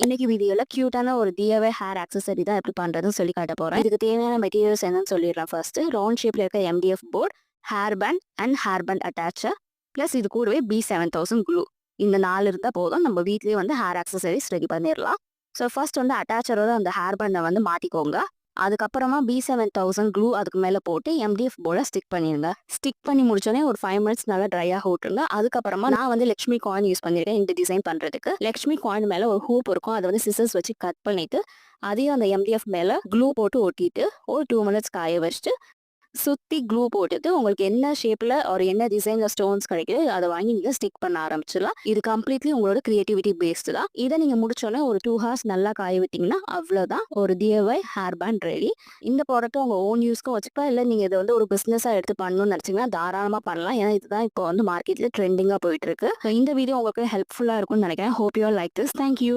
இன்னைக்கு வீடியோல கியூட்டான ஒரு DIY ஹேர் ஆக்சசரி தான் எப்படி பண்றதுன்னு சொல்லி காட்ட போறேன். இதுக்கு தேவையான மெட்டீரியல்ஸ் என்னன்னு சொல்லிடுறேன். ஃபர்ஸ்ட் ரவுண்ட் ஷேப்ல இருக்க MDF board, hair band and hair band attacher, plus இது கூடவே B7000 க்ளூ. இந்த 4 இருந்தால் போதும், நம்ம வீட்லயே வந்து ஹேர் ஆக்சசரிஸ் ரெடி பண்ணிடலாம். ஸோ ஃபர்ஸ்ட் வந்து அட்டாச்சரோட அந்த ஹேர் பேண்டை வந்து மாட்டிக்கோங்க. அதுக்கப்புறமா B7000 க்ளூ அதுக்கு மேலே போட்டு MDF போர்டை ஸ்டிக் பண்ணிடுங்க. ஸ்டிக் பண்ணி முடிச்சோடனே ஒரு 5 மினிட்ஸ் நல்லா ட்ரையாக விட்டுருங்க. அதுக்கப்புறமா நான் வந்து லக்ஷ்மி காயின் யூஸ் பண்ணியிருக்கேன் இந்த டிசைன் பண்ணுறதுக்கு. லக்ஷ்மி காயின் மேலே ஒரு ஹூப் இருக்கும், அதை வந்து சிசர்ஸ் வச்சு கட் பண்ணிட்டு அதையும் அந்த MDF மேலே க்ளூ போட்டு ஒட்டிட்டு ஒரு 2 மினிட்ஸ் காய வச்சுட்டு சுற்றி க்ளூ போட்டுட்டு உங்களுக்கு என்ன ஷேப்பில் ஒரு என்ன டிசைனில் ஸ்டோன்ஸ் கிடைக்குது அதை வாங்கி நீங்கள் ஸ்டிக் பண்ண ஆரம்பிச்சிடலாம். இது கம்ப்ளீட்லி உங்களோட கிரியேட்டிவிட்டி பேஸ்டு தான். இதை நீங்கள் முடிச்சோன்னே ஒரு 2 ஹவர்ஸ் நல்லா காய விட்டிங்கன்னா அவ்வளோதான், ஒரு DIY ஹேர் பேண்ட் ரெடி. இந்த ப்ராடக்ட்டை உங்கள் ஓன் யூஸ்க்கும் வச்சுக்கலாம், இல்லை நீங்கள் இதை வந்து ஒரு பிஸ்னஸாக எடுத்து பண்ணணும்னு நினச்சிங்கன்னா தாராளமாக பண்ணலாம். ஏன்னா இதுதான் இப்போ வந்து மார்க்கெட்டில் ட்ரெண்டிங்காக போயிட்டு இருக்கு. ஸோ இந்த வீடியோ உங்களுக்கு ஹெல்ப்ஃபுல்லாக இருக்கும்னு நினைக்கிறேன். Hope you all like this. Thank you.